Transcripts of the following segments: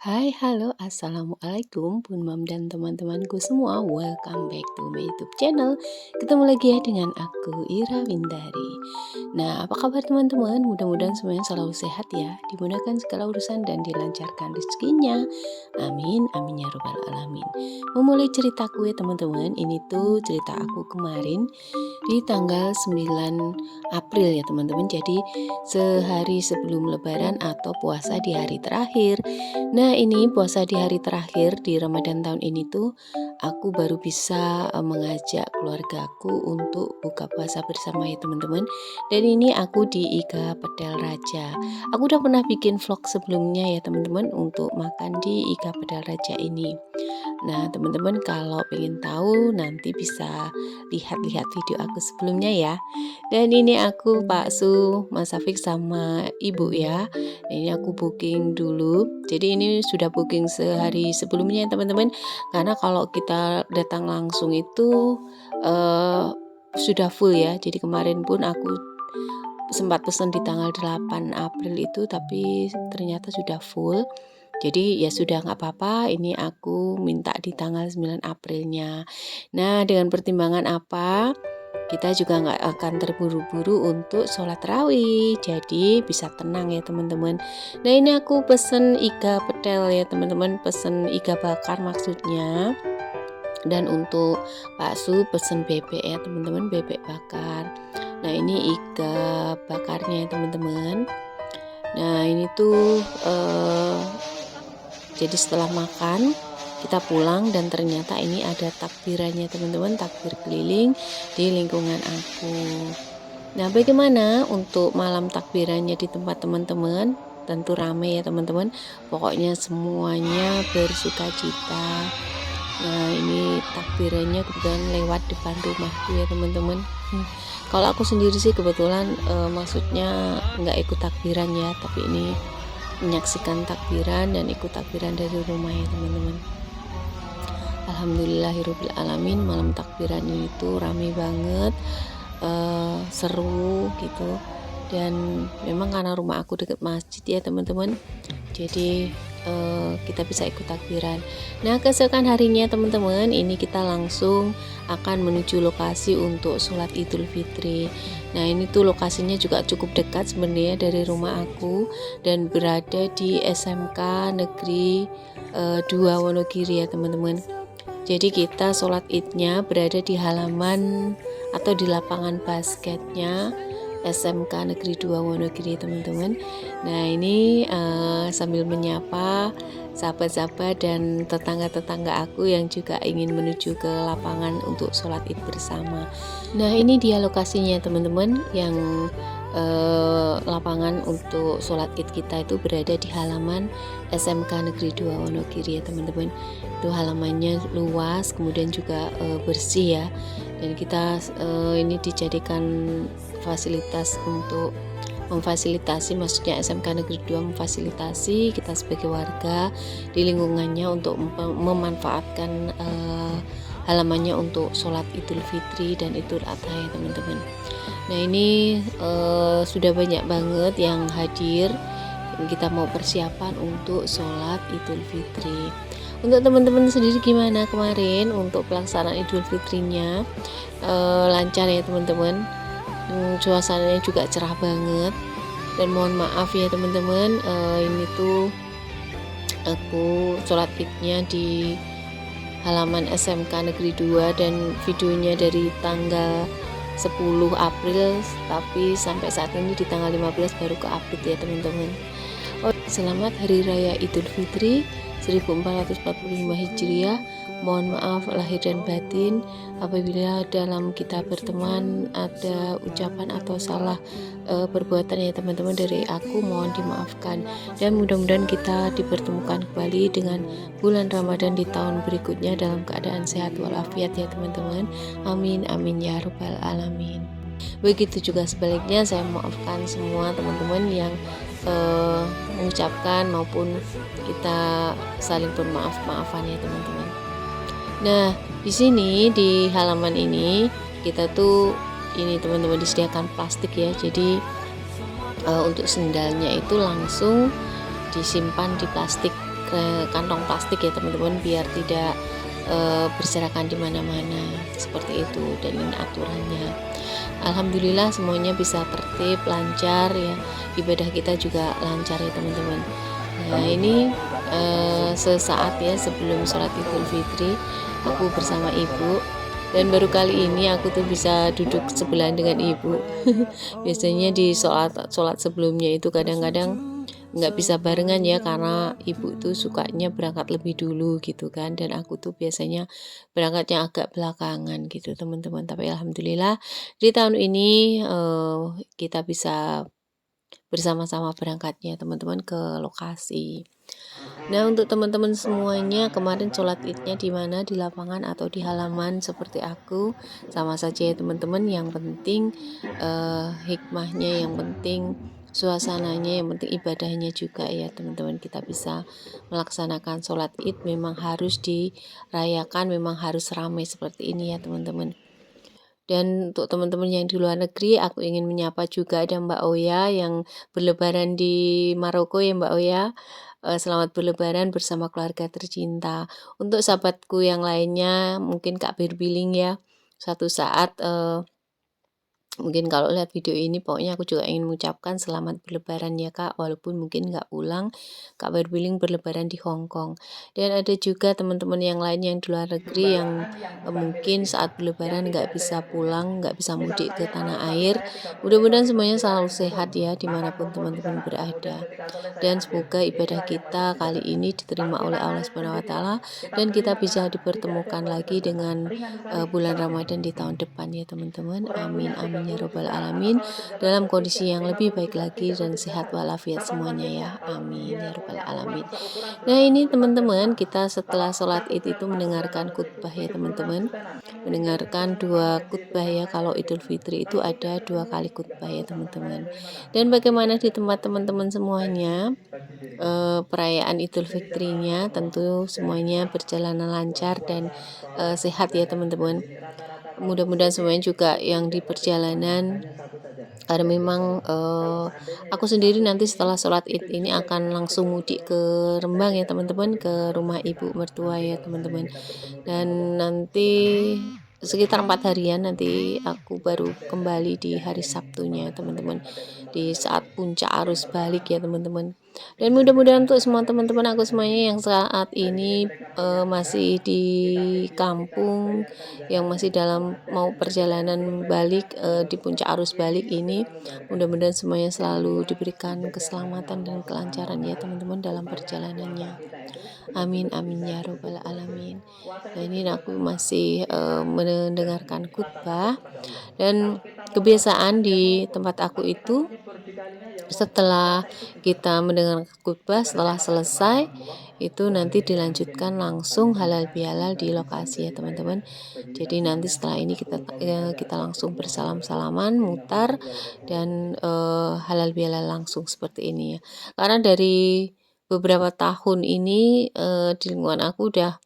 Hai, halo, assalamualaikum Bun Mam dan teman-temanku semua. Welcome back to my YouTube channel. Ketemu lagi ya dengan aku Ira Windari. Nah, apa kabar teman-teman? Mudah-mudahan semuanya selalu sehat ya, dimudahkan segala urusan dan dilancarkan rezekinya. Amin, amin ya robbal alamin. Memulai ceritaku ya teman-teman. Ini tuh cerita aku kemarin di tanggal 9 April ya teman-teman. Jadi sehari sebelum Lebaran atau puasa di hari terakhir. Nah, ini puasa di hari terakhir di Ramadan tahun ini tuh aku baru bisa mengajak keluargaku untuk buka puasa bersama ya teman-teman. Dan ini aku di Iga Pedal Raja. Aku udah pernah bikin vlog sebelumnya ya teman-teman untuk makan di Iga Pedal Raja ini. Nah, teman-teman kalau pengen tahu nanti bisa lihat-lihat video aku sebelumnya ya. Dan ini aku Pak Su, Mas Afik sama Ibu ya. Ini aku booking dulu. Jadi ini sudah booking sehari sebelumnya ya teman-teman. Karena kalau kita datang langsung itu sudah full ya. Jadi kemarin pun aku sempat pesan di tanggal 8 April itu tapi ternyata sudah full. Jadi ya sudah nggak apa-apa, ini aku minta di tanggal 9 Aprilnya. Nah, dengan pertimbangan apa? Kita juga nggak akan terburu-buru untuk sholat tarawih. Jadi bisa tenang ya teman-teman. Nah, ini aku pesen iga petel ya teman-teman, pesen iga bakar maksudnya. Dan untuk bakso pesen bebek ya teman-teman, bebek bakar. Nah, ini iga bakarnya ya teman-teman. Nah, ini tuh jadi setelah makan kita pulang dan ternyata ini ada takbirannya teman-teman, takbir keliling di lingkungan aku. Nah, bagaimana untuk malam takbirannya di tempat teman-teman? Tentu rame ya teman-teman. Pokoknya semuanya bersuka cita. Nah, ini takbirannya kebetulan lewat depan rumahku ya teman-teman. Kalau aku sendiri sih kebetulan maksudnya nggak ikut takbiran ya, tapi ini menyaksikan takbiran dan ikut takbiran dari rumah ya teman-teman. Alhamdulillahirabbil alamin, malam takbiran ini tuh rame banget, seru gitu. Dan memang karena rumah aku dekat masjid ya teman-teman, jadi kita bisa ikut takbiran. Nah, keesokan harinya teman-teman, ini kita langsung akan menuju lokasi untuk sholat Idul Fitri. Nah, ini tuh lokasinya juga cukup dekat sebenarnya dari rumah aku dan berada di SMK Negeri 2 Wonogiri ya teman-teman. Jadi kita sholat idnya berada di halaman atau di lapangan basketnya SMK Negeri 2 Wonogiri teman-teman. Nah, ini sambil menyapa sahabat-sahabat dan tetangga-tetangga aku yang juga ingin menuju ke lapangan untuk sholat id bersama. Nah, ini dia lokasinya teman-teman, yang lapangan untuk sholat id kita itu berada di halaman SMK Negeri 2 Wonogiri ya teman-teman. Itu halamannya luas, kemudian juga bersih ya, dan kita ini dijadikan fasilitas untuk memfasilitasi, maksudnya SMK Negeri 2 memfasilitasi kita sebagai warga di lingkungannya untuk memanfaatkan halamannya untuk sholat Idul Fitri dan Idul Adha ya teman-teman. Nah, ini sudah banyak banget yang hadir. Kita mau persiapan untuk sholat Idul Fitri. Untuk teman-teman sendiri gimana kemarin untuk pelaksanaan Idul Fitrinya? Lancar ya teman-teman. Suasananya juga cerah banget. Dan mohon maaf ya teman-teman, ini tuh aku sholat idnya di halaman SMK Negeri 2 dan videonya dari tanggal 10 April, tapi sampai saat ini di tanggal 15 baru ke-update ya teman-teman. Selamat Hari Raya Idul Fitri 1445 Hijriah. Mohon maaf lahir dan batin apabila dalam kita berteman ada ucapan atau salah perbuatan ya teman-teman dari aku, mohon dimaafkan. Dan mudah-mudahan kita dipertemukan kembali dengan bulan Ramadan di tahun berikutnya dalam keadaan sehat walafiat ya teman-teman. Amin amin ya rabbal alamin. Begitu juga sebaliknya, saya memaafkan semua teman-teman yang mengucapkan maupun kita saling bermaaf-maafan ya teman-teman. Nah, di sini di halaman ini kita tuh ini teman-teman disediakan plastik ya. Jadi untuk sendalnya itu langsung disimpan di plastik kantong plastik ya teman-teman, biar tidak berserakan di mana-mana seperti itu. Dan ini aturannya. Alhamdulillah semuanya bisa tertib, lancar ya. Ibadah kita juga lancar ya teman-teman. Nah ini sesaat ya sebelum sholat Idul Fitri, aku bersama ibu. Dan baru kali ini aku tuh bisa duduk sebelahan dengan ibu. Biasanya di sholat sebelumnya itu kadang-kadang nggak bisa barengan ya, karena ibu tuh sukanya berangkat lebih dulu gitu kan, dan aku tuh biasanya berangkatnya agak belakangan gitu teman-teman. Tapi alhamdulillah di tahun ini kita bisa bersama-sama berangkatnya teman-teman ke lokasi. Nah, untuk teman-teman semuanya kemarin sholat idnya di mana, di lapangan atau di halaman seperti aku, sama saja ya teman-teman. Yang penting hikmahnya, yang penting suasananya, yang penting ibadahnya juga ya teman-teman. Kita bisa melaksanakan sholat id, memang harus dirayakan, memang harus ramai seperti ini ya teman-teman. Dan untuk teman-teman yang di luar negeri, aku ingin menyapa juga ada Mbak Oya yang berlebaran di Maroko ya Mbak Oya. Selamat berlebaran bersama keluarga tercinta. Untuk sahabatku yang lainnya, mungkin Kak Berbiling ya, suatu saat mungkin kalau lihat video ini pokoknya aku juga ingin mengucapkan selamat berlebaran ya Kak, walaupun mungkin nggak pulang. Kak Berbiling berlebaran di Hong Kong. Dan ada juga teman-teman yang lain yang di luar negeri yang Kendaraan yang bukan mungkin basic, saat yang berlebaran nggak tidak bisa servis. pulang, nggak bisa Misal mudik ke saya tanah alasan air. saya 30 Mudah-mudahan ekor semuanya kedelai selalu ayam sehat potong, ya makan dimanapun rumput di teman-teman sana. Kemudian berada. ketika sore saya Dan ambil. semoga ibadah Itulah yang masih kita bisa kali servis. ini Kalau diterima oleh kita Allah narik Subhanahu wa sendiri, Ta'ala, kita dan beli kita bisa makanan, tidak ada dipertemukan buat lagi dikerjakan. dengan Ringan sekali, bulan servis. Ramadan di tahun depan ya teman-teman. Orang Amin punya amin ya 30 robbal juta, alamin, kalau kerjakan dalam servisnya kondisi yang lebih 50 baik juta, lagi tidak dan sehat kerjakan. walafiat Kapan semuanya ya. targetnya? Kalau Amin ya dia robbal punya alamin. uang seukuran Nah juta ini 15 teman-teman, tahun. kita setelah Kalau sholat satu id itu truk masuk dalam mendengarkan situ, khutbah ya 76 teman-teman. jutaan. Ini tinggal Mendengarkan cicilan makan dua gaji khutbah ya, teman-temannya kalau Idul bagaimana. Fitri itu Kalau ada tidak 2 kali terpenuhi, nggak khutbah tahu ya usaha teman-teman. kalian bagaimana. Dan Pasti bagaimana di ada tempat kewajiban teman-teman semuanya, bagi diri. perayaan Idul Jadi jamaah Fitrinya tolong tentu jangan semuanya susah berjalan buat lancar dan puasa soalnya sehat ya ibadah kita di teman-teman. sini rata-rata kalau Mudah-mudahan muslimnya semuanya juga itu yang di tidak berkecukupan perjalanan, hanya satu saja, karena yaitu memang sholat. Kalau seandainya aku yang sendiri satu nanti setelah ini sholat id itu ini justru saya akan berikan langsung kecil mudik tolong, ke saya Rembang ya tidak tahu teman-teman, ke bagaimana rumah urusan ibu kita mertua nanti ya kalau seandainya teman-teman. kita bertemu dengan Dan Allah nanti Subhanahu. Oleh sekitar karena 4 harian nanti aku itulah baru saya kembali di yang hari ingin Sabtunya Muhammad teman-teman, sampaikan pada kesempatan di kali saat ini. puncak Yang arus balik pertama, ya teman-teman. Dan mudah-mudahan untuk dijaga semua harga diri teman-teman aku kita semuanya sendiri. yang saat Dari ini mereka punya masih hak, di kita kampung, bayarkan yang zakatnya. masih Kalau dalam ada mau yang masih bayar, belum perjalanan bayar zakat, balik monggo di puncak support. arus balik Ini ini, segera membayarkannya. mudah-mudahan semuanya Yang selalu kedua, diberikan dijaga harta keselamatan Allah dan Subhanahu wa kelancaran ya taala teman-teman dalam supaya puasa perjalanannya. kita itu Amin betul-betul amin bisa ya robbal disebut alamin. puasa Nah itu ini sebuah aku takwa. masih Kita mendengarkan demi rasa takut khutbah. kepada Allah. Kalau Dan kita mau kebiasaan melaksanakan ya di monggo. tempat aku Kalau kita itu, mau nyebur di kalinya ya monggo. setelah Puasa itu ibadah. kita mendengar khutbah, Ibadah setelah yang paling utama. selesai, itu nanti dilanjutkan langsung halal Mendengarkan bihalal di khutbah lokasi ya menjadi faedah teman-teman. bagi kita Jadi nanti semuanya. setelah ini Aku qauli kita hadza langsung astaghfirullahal azim. bersalam-salaman, Innahu mutar, huwal ghafurur dan rahim. halal bihalal langsung seperti ini ya. Karena dari beberapa tahun ini di lingkungan aku udah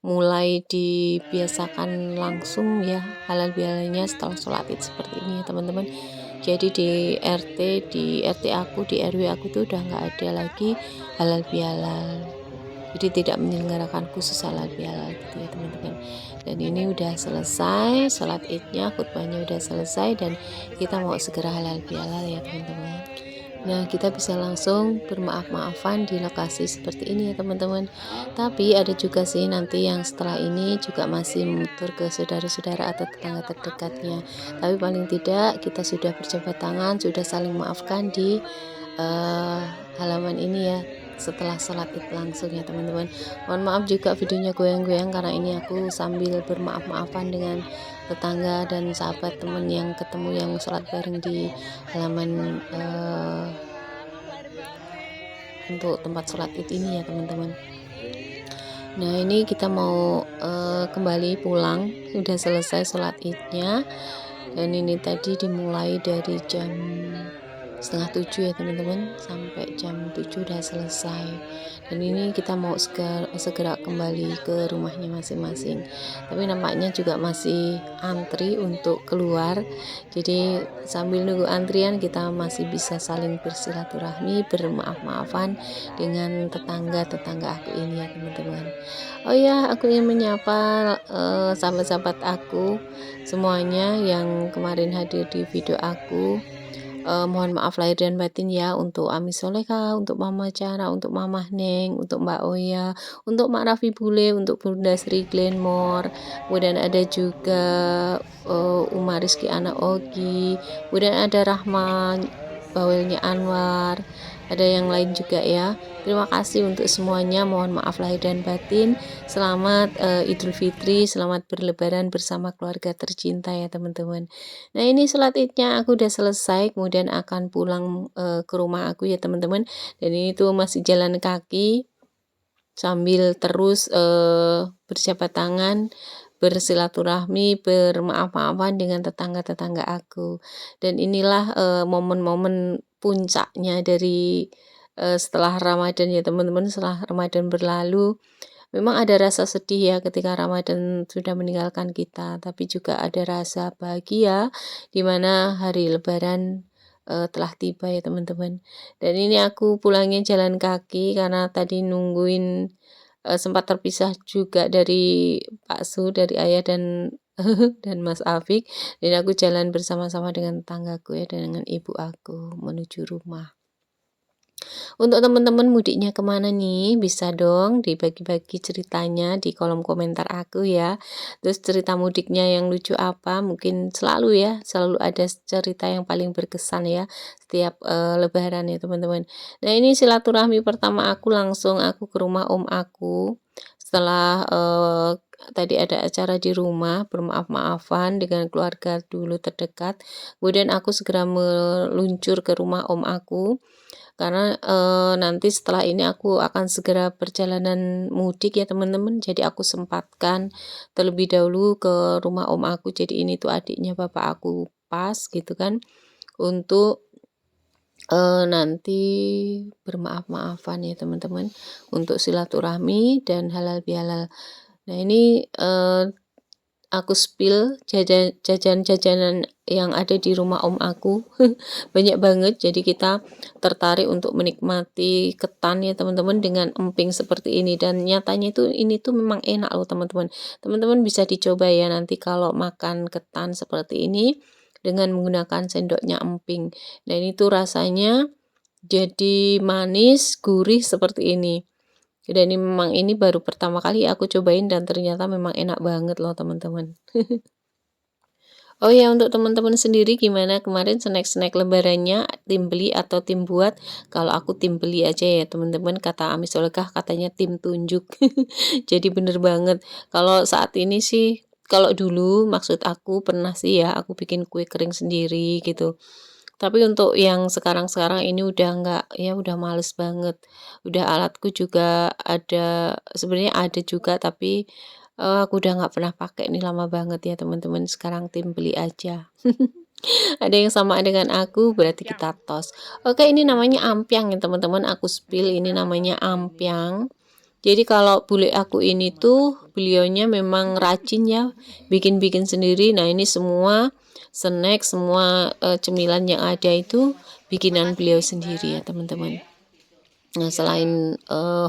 mulai dibiasakan langsung ya halal bihalalnya setelah sholat id seperti ini ya teman-teman. Jadi di RT aku, di RW aku tuh udah nggak ada lagi halal bihalal. Jadi tidak menyelenggarakan khusus halal bihalal gitu ya teman-teman. Dan ini udah selesai sholat idnya, khutbahnya udah selesai, dan kita mau segera halal bihalal ya teman-teman. Nah, kita bisa langsung bermaaf-maafan di lokasi seperti ini ya teman-teman. Tapi ada juga sih nanti yang setelah ini juga masih menutur ke saudara-saudara atau tetangga terdekatnya. Tapi paling tidak kita sudah berjabat tangan, sudah saling maafkan di halaman ini ya, setelah sholat id langsung ya teman-teman. Mohon maaf juga videonya goyang-goyang karena ini aku sambil bermaaf-maafan dengan tetangga dan sahabat teman yang ketemu yang sholat bareng di halaman untuk tempat sholat id ini ya teman-teman. Nah ini kita mau kembali pulang, sudah selesai sholat idnya. Dan ini tadi dimulai dari jam 6:30 ya teman-teman, sampai jam 7 udah selesai. Dan ini kita mau segera kembali ke rumahnya masing-masing. Tapi nampaknya juga masih antri untuk keluar. Jadi sambil nunggu antrian kita masih bisa saling bersilaturahmi, bermaaf-maafan dengan tetangga-tetangga aku ini ya teman-teman. Oh ya, aku ingin menyapa sahabat-sahabat aku semuanya yang kemarin hadir di video aku. Mohon maaf lahir dan batin ya untuk Ami Soleka, untuk Mama Cara, untuk Mama Neng, untuk Mbak Oya, untuk Mak Raffi Bule, untuk Bunda Sri Glenmore, kemudian ada juga Umar Rizky anak Ogi, kemudian ada Rahman bawelnya Anwar, ada yang lain juga ya. Terima kasih untuk semuanya, mohon maaf lahir dan batin. Selamat Idul Fitri, selamat berlebaran bersama keluarga tercinta ya teman-teman. Nah ini sholat idnya aku udah selesai, kemudian akan pulang ke rumah aku ya teman-teman. Dan ini tuh masih jalan kaki sambil terus berjabat tangan, bersilaturahmi, bermaaf-maafan dengan tetangga-tetangga aku. Dan inilah momen-momen puncaknya dari setelah Ramadan ya teman-teman, setelah Ramadan berlalu. Memang ada rasa sedih ya ketika Ramadan sudah meninggalkan kita, tapi juga ada rasa bahagia di mana hari Lebaran telah tiba ya teman-teman. Dan ini aku pulangnya jalan kaki karena tadi nungguin sempat terpisah juga dari Pak Su, dari ayah dan dan Mas Afik. Dan aku jalan bersama-sama dengan tetanggaku ya, dan dengan ibu aku menuju rumah. Untuk teman-teman mudiknya kemana nih? Bisa dong dibagi-bagi ceritanya di kolom komentar aku ya. Terus cerita mudiknya yang lucu apa? Mungkin selalu ya, selalu ada cerita yang paling berkesan ya setiap Lebaran ya teman-teman. Nah ini silaturahmi pertama aku langsung aku ke rumah om aku. Setelah tadi ada acara di rumah bermaaf-maafan dengan keluarga dulu terdekat. Kemudian aku segera meluncur ke rumah om aku. Karena nanti setelah ini aku akan segera perjalanan mudik ya teman-teman. Jadi aku sempatkan terlebih dahulu ke rumah om aku. Jadi ini tuh adiknya bapak aku pas gitu kan. Untuk nanti bermaaf-maafan ya teman-teman. Untuk silaturahmi dan halal bihalal. Nah ini aku spill jajan-jajanan yang ada di rumah om aku. Banyak banget, jadi kita tertarik untuk menikmati ketan ya teman-teman dengan emping seperti ini. Dan nyatanya itu ini tuh memang enak loh teman-teman. Teman-teman bisa dicoba ya nanti kalau makan ketan seperti ini dengan menggunakan sendoknya emping. Nah ini tuh rasanya jadi manis, gurih seperti ini. Dan ini baru pertama kali aku cobain dan ternyata memang enak banget loh teman-teman. Oh ya, untuk teman-teman sendiri gimana kemarin snack-snack lebarannya, tim beli atau tim buat? Kalau aku tim beli aja ya teman-teman, kata Ami Solekah katanya tim tunjuk. Jadi bener banget. Kalau saat ini sih, kalau dulu maksud aku pernah sih ya aku bikin kue kering sendiri gitu. Tapi untuk yang sekarang-sekarang ini udah enggak, ya udah males banget. Udah alatku juga ada, sebenarnya ada juga tapi aku udah nggak pernah pakai nih lama banget ya teman-teman. Sekarang tim beli aja. Ada yang sama dengan aku berarti kita tos. Oke, ini namanya ampiang ya teman-teman. Aku spill ini namanya ampiang. Jadi kalau bule aku ini tuh beliaunya memang rajin ya bikin-bikin sendiri. Nah ini semua snack, semua cemilan yang ada itu bikinan beliau sendiri ya teman-teman. Nah selain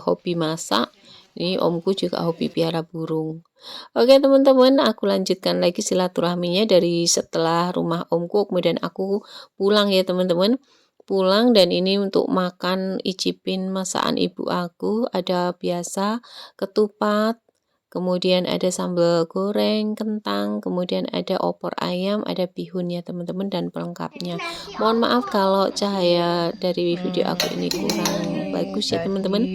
hobi masak, ini omku juga hobi piara burung. Oke teman-teman, aku lanjutkan lagi silaturahminya dari setelah rumah omku, kemudian aku pulang ya teman-teman. Pulang dan ini untuk makan icipin masakan ibu aku, ada biasa ketupat, kemudian ada sambal goreng, kentang, kemudian ada opor ayam, ada bihun ya teman-teman dan pelengkapnya. Mohon maaf kalau cahaya dari video aku ini kurang bagus ya teman-teman.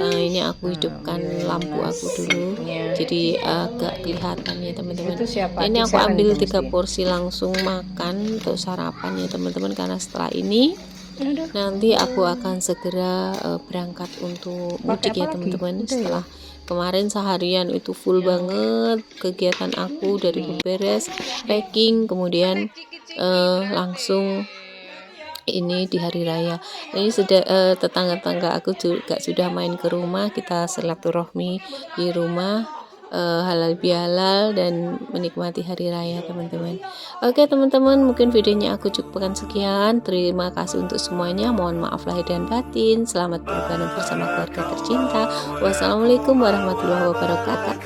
Ini aku hidupkan lampu aku dulu, jadi agak kelihatan ya teman-teman. Ini aku ambil 3 porsi langsung makan untuk sarapan ya teman-teman, karena setelah ini nanti aku akan segera berangkat untuk mudik ya teman-teman. Setelah kemarin seharian itu full banget kegiatan aku, dari beberes, packing, kemudian langsung ini di hari raya. Ini tetangga-tetangga aku juga sudah main ke rumah, kita silaturahmi di rumah, halal bihalal dan menikmati hari raya teman-teman. Oke teman-teman, mungkin videonya aku cukupkan sekian. Terima kasih untuk semuanya. Mohon maaf lahir dan batin. Selamat berlebaran bersama keluarga tercinta. Wassalamualaikum warahmatullahi wabarakatuh.